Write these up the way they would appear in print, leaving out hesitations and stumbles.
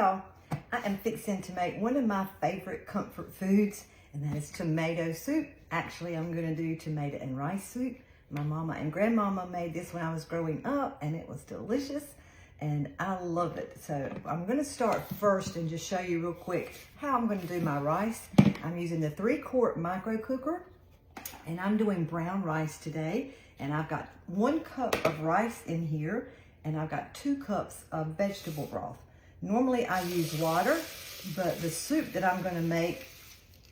y'all, I am fixing to make one of my favorite comfort foods, and that is tomato soup. Actually, I'm gonna do tomato and rice soup. My mama and grandmama made this when I was growing up, and it was delicious, and I love it. So I'm gonna start first and just show you real quick how I'm gonna do my rice. I'm using the 3-quart micro cooker, and I'm doing brown rice today, and I've got 1 cup of rice in here, and I've got 2 cups of vegetable broth. Normally I use water, but the soup that I'm gonna make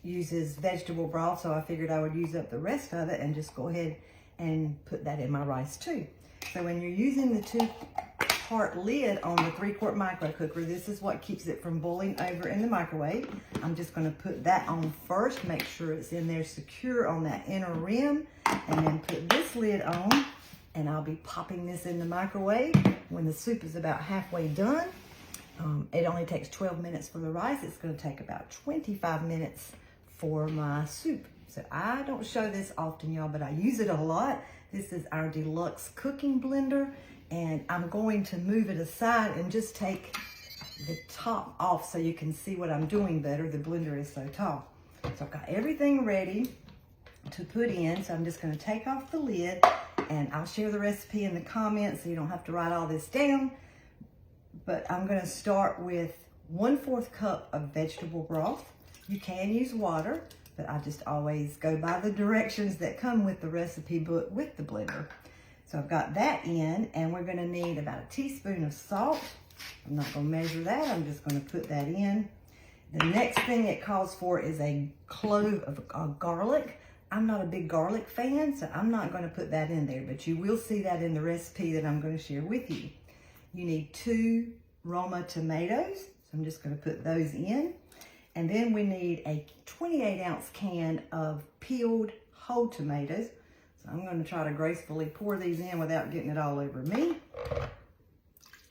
uses vegetable broth, so I figured I would use up the rest of it and just go ahead and put that in my rice too. So when you're using the 2-part lid on the 3-quart micro cooker, this is what keeps it from boiling over in the microwave. I'm just gonna put that on first, make sure it's in there secure on that inner rim, and then put this lid on, and I'll be popping this in the microwave when the soup is about halfway done. It only takes 12 minutes for the rice. It's gonna take about 25 minutes for my soup. So I don't show this often, y'all, but I use it a lot. This is our Deluxe Cooking Blender, and I'm going to move it aside and just take the top off so you can see what I'm doing better. The blender is so tall. So I've got everything ready to put in, so I'm just gonna take off the lid, and I'll share the recipe in the comments so you don't have to write all this down. But I'm gonna start with 1/4 cup of vegetable broth. You can use water, but I just always go by the directions that come with the recipe book with the blender. So I've got that in, and we're gonna need about a teaspoon of salt. I'm not gonna measure that, I'm just gonna put that in. The next thing it calls for is a clove of garlic. I'm not a big garlic fan, so I'm not gonna put that in there, but you will see that in the recipe that I'm gonna share with you. You need 2 Roma tomatoes, so I'm just gonna put those in. And then we need a 28-ounce can of peeled whole tomatoes. So I'm gonna try to gracefully pour these in without getting it all over me.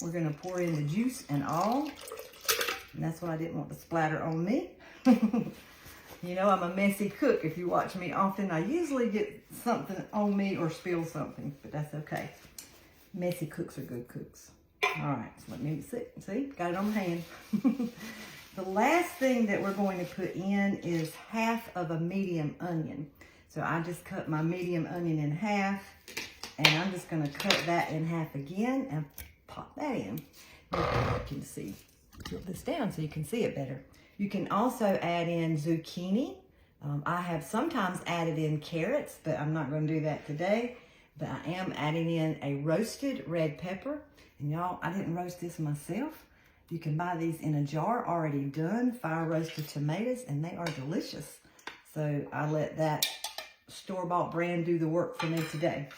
We're gonna pour in the juice and all, and that's what I didn't want to splatter on me. You know, I'm a messy cook. If you watch me often, I usually get something on me or spill something, but that's okay. Messy cooks are good cooks. All right, so let me see, got it on my hand. The last thing that we're going to put in is 1/2 of a medium onion. So I just cut my medium onion in half, and I'm just gonna cut that in half again and pop that in. You can see, tilt this down so you can see it better. You can also add in zucchini. I have sometimes added in carrots, but I'm not gonna do that today. But I am adding in a roasted red pepper. And y'all, I didn't roast this myself. You can buy these in a jar already done, fire roasted tomatoes, and they are delicious. So I let that store-bought brand do the work for me today.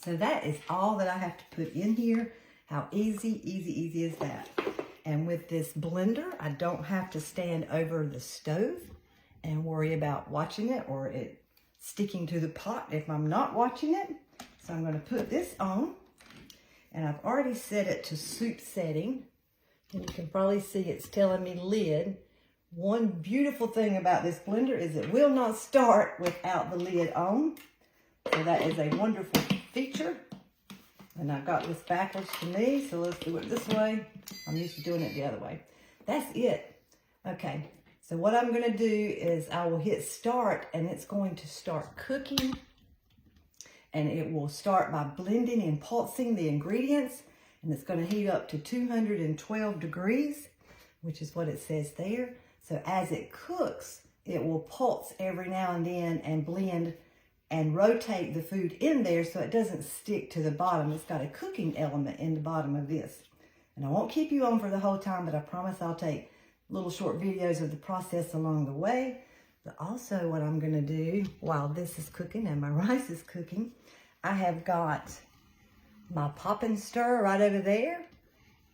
So that is all that I have to put in here. How easy is that? And with this blender, I don't have to stand over the stove and worry about watching it or it sticking to the pot if I'm not watching it. So I'm gonna put this on, and I've already set it to soup setting. And you can probably see it's telling me lid. One beautiful thing about this blender is it will not start without the lid on. So that is a wonderful feature. And I've got this backwards to me, so let's do it this way. I'm used to doing it the other way. That's it. Okay, so what I'm gonna do is I will hit start, and it's going to start cooking. And it will start by blending and pulsing the ingredients. And it's going to heat up to 212 degrees, which is what it says there. So as it cooks, it will pulse every now and then and blend and rotate the food in there so it doesn't stick to the bottom. It's got a cooking element in the bottom of this. And I won't keep you on for the whole time, but I promise I'll take little short videos of the process along the way. But also what I'm going to do while this is cooking and my rice is cooking, I have got my pop and stir right over there,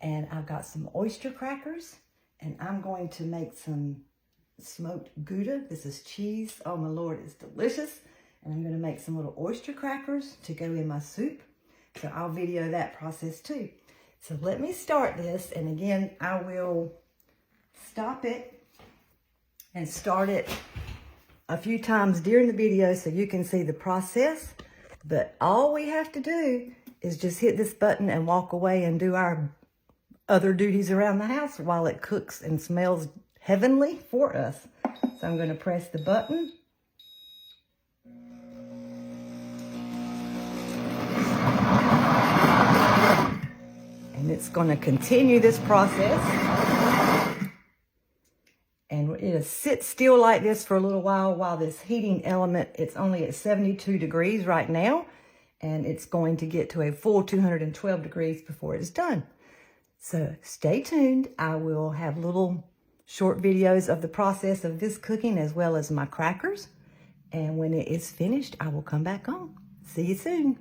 and I've got some oyster crackers, and I'm going to make some smoked Gouda. This is cheese. Oh my Lord, it's delicious. And I'm going to make some little oyster crackers to go in my soup. So I'll video that process too. So let me start this, and again, I will stop it and start it a few times during the video so you can see the process. But all we have to do is just hit this button and walk away and do our other duties around the house while it cooks and smells heavenly for us. So I'm going to press the button. And it's going to continue this process. And it'll sit still like this for a little while this heating element, it's only at 72 degrees right now. And it's going to get to a full 212 degrees before it's done. So stay tuned. I will have little short videos of the process of this cooking as well as my crackers. And when it is finished, I will come back on. See you soon.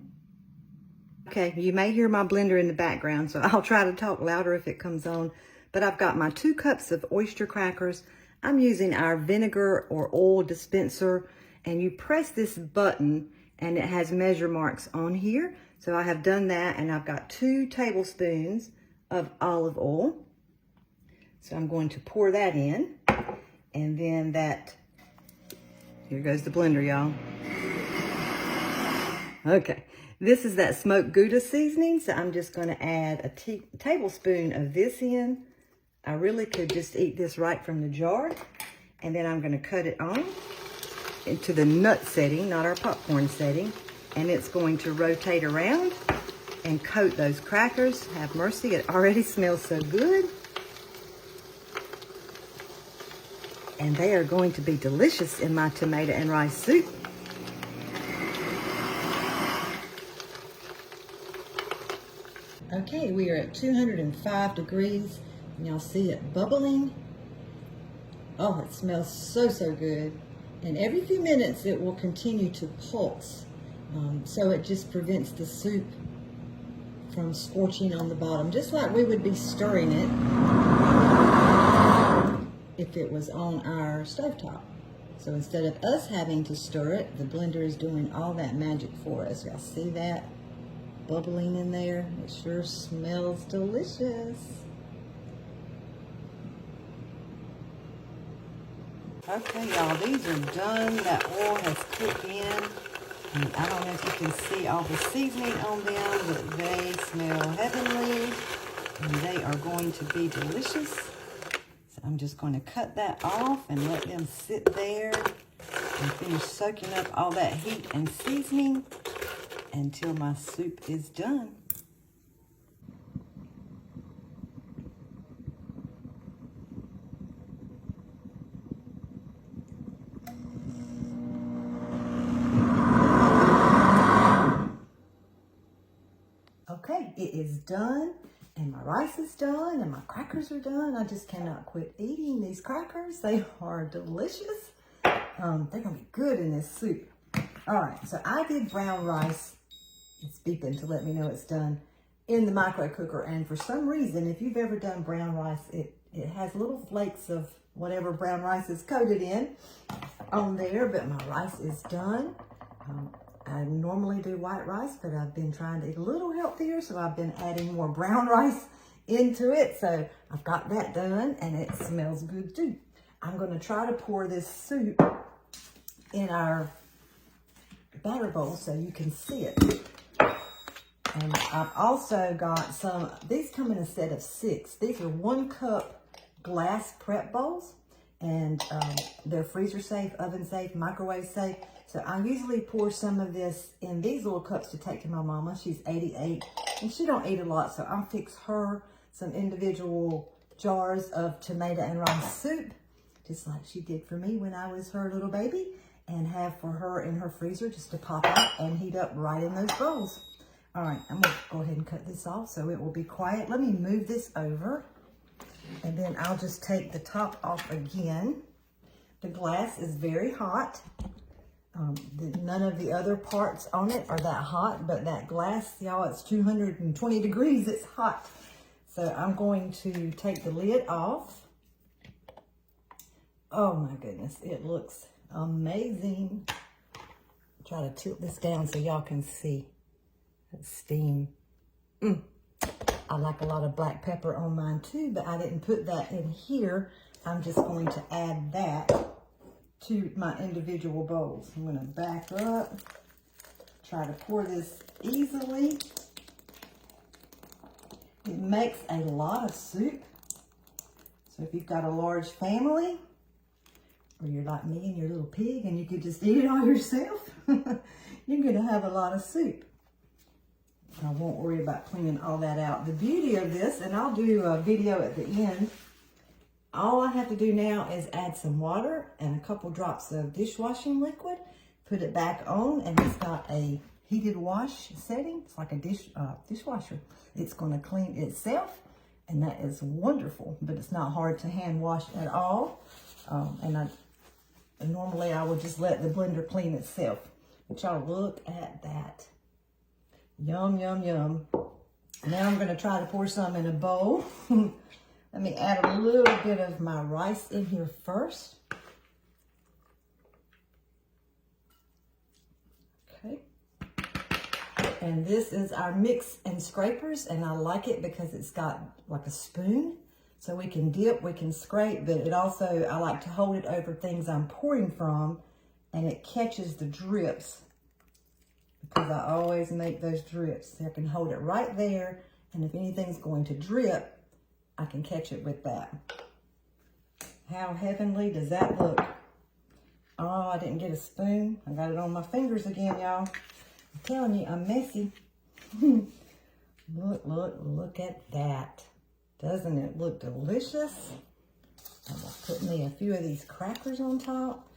Okay, you may hear my blender in the background, so I'll try to talk louder if it comes on. But I've got my 2 cups of oyster crackers. I'm using our vinegar or oil dispenser, and you press this button and it has measure marks on here. So I have done that, and I've got 2 tablespoons of olive oil. So I'm going to pour that in, and then here goes the blender, y'all. Okay, this is that smoked Gouda seasoning, so I'm just going to add a tablespoon of this in. I really could just eat this right from the jar, and then I'm going to cut it on into the nut setting, not our popcorn setting, and it's going to rotate around and coat those crackers. Have mercy, it already smells so good. And they are going to be delicious in my tomato and rice soup. Okay, we are at 205 degrees, and y'all see it bubbling. Oh, it smells so good. And every few minutes it will continue to pulse. So it just prevents the soup from scorching on the bottom, just like we would be stirring it if it was on our stovetop. So instead of us having to stir it, the blender is doing all that magic for us. Y'all see that bubbling in there? It sure smells delicious. Okay, y'all, these are done. That oil has cooked in. And I don't know if you can see all the seasoning on them, but they smell heavenly. And they are going to be delicious. So I'm just going to cut that off and let them sit there and finish soaking up all that heat and seasoning until my soup is done. Okay, it is done, and my rice is done, and my crackers are done. I just cannot quit eating these crackers. They are delicious. They're gonna be good in this soup. All right, so I did brown rice. It's beeping to let me know it's done in the micro cooker. And for some reason, if you've ever done brown rice, it has little flakes of whatever brown rice is coated in on there, but my rice is done. I normally do white rice, but I've been trying to eat a little healthier, so I've been adding more brown rice into it. So I've got that done, and it smells good too. I'm going to try to pour this soup in our batter bowl so you can see it. And I've also got some, these come in a set of 6. These are 1 cup glass prep bowls, and they're freezer safe, oven safe, microwave safe. So I usually pour some of this in these little cups to take to my mama. She's 88 and she don't eat a lot, so I'll fix her some individual jars of tomato and rice soup, just like she did for me when I was her little baby, and have for her in her freezer just to pop out and heat up right in those bowls. All right, I'm gonna go ahead and cut this off so it will be quiet. Let me move this over, and then I'll just take the top off again. The glass is very hot. None of the other parts on it are that hot, but that glass, y'all, it's 220 degrees, it's hot. So I'm going to take the lid off. Oh my goodness, it looks amazing. Try to tilt this down so y'all can see the steam. I like a lot of black pepper on mine too, but I didn't put that in here. I'm just going to add that to my individual bowls. I'm going to back up, try to pour this easily. It makes a lot of soup. So if you've got a large family, or you're like me and your little pig and you could just eat it all yourself, you're gonna have a lot of soup. I won't worry about cleaning all that out. The beauty of this, and I'll do a video at the end, all I have to do now is add some water and a couple drops of dishwashing liquid, put it back on, and it's got a heated wash setting. It's like a dishwasher. It's gonna clean itself, and that is wonderful, but it's not hard to hand wash at all. Normally I would just let the blender clean itself. But y'all look at that. Yum, yum, yum. Now I'm gonna try to pour some in a bowl. Let me add a little bit of my rice in here first. Okay. And this is our mix and scrapers, and I like it because it's got like a spoon. So we can dip, we can scrape, but it also, I like to hold it over things I'm pouring from, and it catches the drips, because I always make those drips. So I can hold it right there, and if anything's going to drip, I can catch it with that. How heavenly does that look? Oh, I didn't get a spoon. I got it on my fingers again, y'all. I'm telling you, I'm messy. Look at that. Doesn't it look delicious? I'm gonna put me a few of these crackers on top.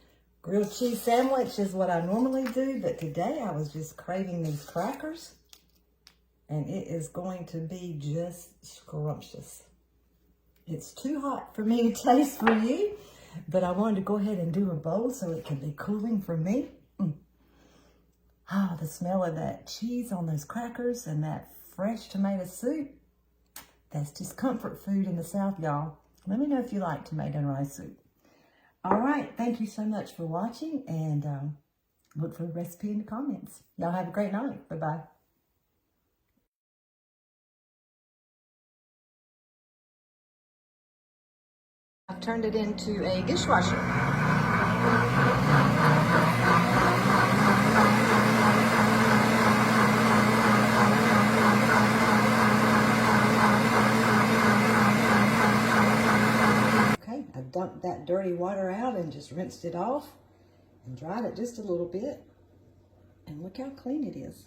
Grilled cheese sandwich is what I normally do, but today I was just craving these crackers, and it is going to be just scrumptious. It's too hot for me to taste for you, but I wanted to go ahead and do a bowl so it can be cooling for me. Ah, the smell of that cheese on those crackers and that fresh tomato soup. That's just comfort food in the South, y'all. Let me know if you like tomato and rice soup. All right, thank you so much for watching, and look for the recipe in the comments. Y'all have a great night. Bye-bye. I've turned it into a dishwasher. I dumped that dirty water out and just rinsed it off and dried it just a little bit. And look how clean it is.